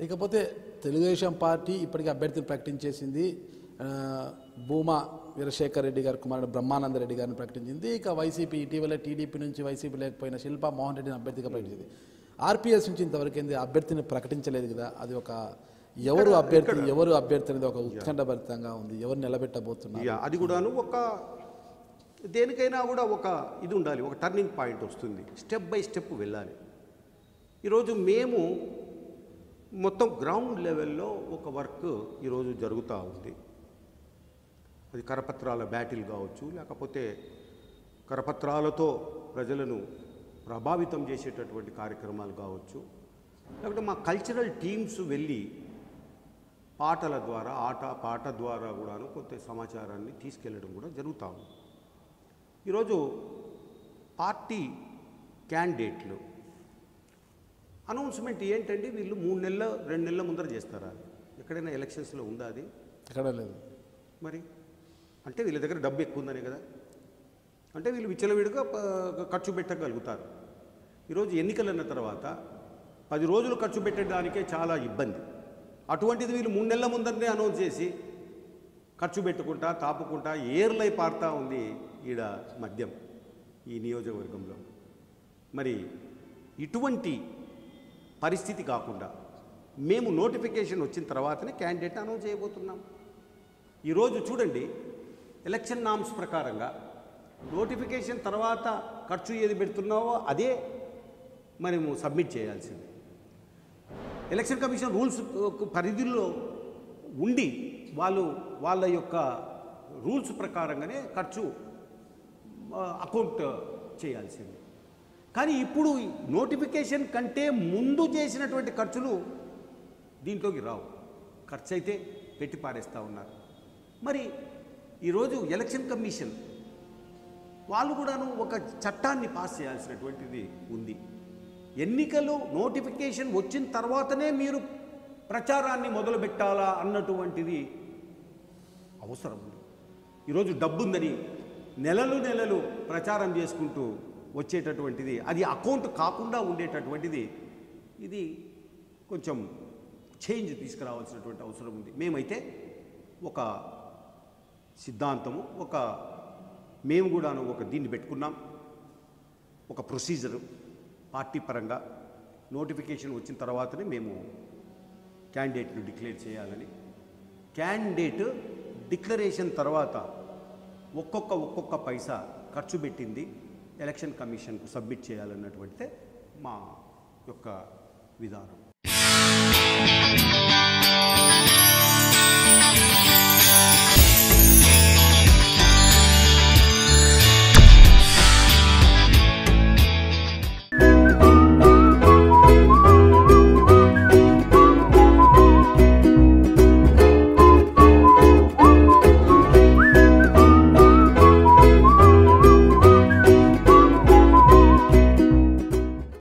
ఇకపోతే తెలుగుదేశం పార్టీ ఇప్పటికీ అభ్యర్థిని ప్రకటించేసింది. భూమా వీరశేఖర్ రెడ్డి గారి కుమారుడు బ్రహ్మానంద రెడ్డి గారిని ప్రకటించింది. ఇక వైసీపీ ఇటీవల టీడీపీ నుంచి వైసీపీ లేకపోయిన శిల్పా మోహన్ రెడ్డిని అభ్యర్థిగా ప్రకటించింది. ఆర్పీఎస్ నుంచి ఇంతవరకు అభ్యర్థిని ప్రకటించలేదు కదా. అది ఒక ఎవరు అభ్యర్థి అనేది ఒక ఉత్కంఠభరితంగా ఉంది. ఎవరు నిలబెట్టబోతున్నారు అది కూడాను ఒక దేనికైనా కూడా ఒక ఇది ఉండాలి, ఒక టర్నింగ్ పాయింట్ వస్తుంది. స్టెప్ బై స్టెప్ వెళ్ళాలి. ఈరోజు మేము మొత్తం గ్రౌండ్ లెవెల్లో ఒక వర్క్ ఈరోజు జరుగుతూ ఉంది. అది కరపత్రాల బ్యాటిల్ కావచ్చు, లేకపోతే కరపత్రాలతో ప్రజలను ప్రభావితం చేసేటటువంటి కార్యక్రమాలు కావచ్చు, లేకపోతే మా కల్చరల్ టీమ్స్ వెళ్ళి పాటల ద్వారా పాట ద్వారా కూడాను కొంత సమాచారాన్ని తీసుకెళ్ళడం కూడా జరుగుతూ ఉంది. ఈరోజు పార్టీ క్యాండిడేట్లు అనౌన్స్మెంట్ ఏంటండి, వీళ్ళు 3 నెలల 2 నెలల ముందర చేస్తారా? ఎక్కడైనా ఎలక్షన్స్లో ఉందా? అది ఎక్కడ లేదు. మరి అంటే వీళ్ళ దగ్గర డబ్బు ఎక్కువ ఉందనే కదా, అంటే వీళ్ళు విచ్చలవిడిగా ఖర్చు పెట్టగలుగుతారు. ఈరోజు ఎన్నికలన్న తర్వాత 10 రోజులు ఖర్చు పెట్టడానికే చాలా ఇబ్బంది. అటువంటిది వీళ్ళు 3 నెలల ముందరనే అనౌన్స్ చేసి ఖర్చు పెట్టుకుంటా తాపుకుంటా ఏర్లై పారుతూ ఉంది ఈడ మద్యం ఈ నియోజకవర్గంలో. మరి ఇటువంటి పరిస్థితి కాకుండా మేము నోటిఫికేషన్ వచ్చిన తర్వాతనే క్యాండిడేట్ అనౌన్స్ చేయబోతున్నాం. ఈరోజు చూడండి, ఎలక్షన్ నామ్స్ ప్రకారంగా నోటిఫికేషన్ తర్వాత ఖర్చు ఏది పెడుతున్నావో అదే మనము సబ్మిట్ చేయాల్సింది. ఎలక్షన్ కమిషన్ రూల్స్ పరిధిలో ఉండి వాళ్ళ యొక్క రూల్స్ ప్రకారంగానే ఖర్చు అకౌంట్ చేయాల్సింది. కానీ ఇప్పుడు నోటిఫికేషన్ కంటే ముందు చేసినటువంటి ఖర్చులు దీంట్లోకి రావు. ఖర్చు అయితే పెట్టి పారేస్తూ ఉన్నారు. మరి ఈరోజు ఎలక్షన్ కమిషన్ వాళ్ళు కూడాను ఒక చట్టాన్ని పాస్ చేయాల్సినటువంటిది ఉంది. ఎన్నికలు నోటిఫికేషన్ వచ్చిన తర్వాతనే మీరు ప్రచారాన్ని మొదలు పెట్టాలా అన్నటువంటిది అవసరం ఉంది. ఈరోజు డబ్బుందని నెలలు ప్రచారం చేసుకుంటూ వచ్చేటటువంటిది, అది అకౌంట్ కాకుండా ఉండేటటువంటిది, ఇది కొంచెం చేంజ్ తీసుకురావాల్సినటువంటి అవసరం ఉంది. మేమైతే ఒక సిద్ధాంతము మేము కూడాను ఒక దీన్ని పెట్టుకున్నాం, ఒక ప్రొసీజరు. పార్టీ పరంగా నోటిఫికేషన్ వచ్చిన తర్వాతనే మేము క్యాండిడేట్ను డిక్లేర్ చేయాలని, క్యాండిడేట్ డిక్లరేషన్ తర్వాత ఒక్కొక్క పైసా ఖర్చు పెట్టింది ఎలక్షన్ కమిషన్కు సబ్మిట్ చేయాలన్నటువంటిదే మా యొక్క విధానం.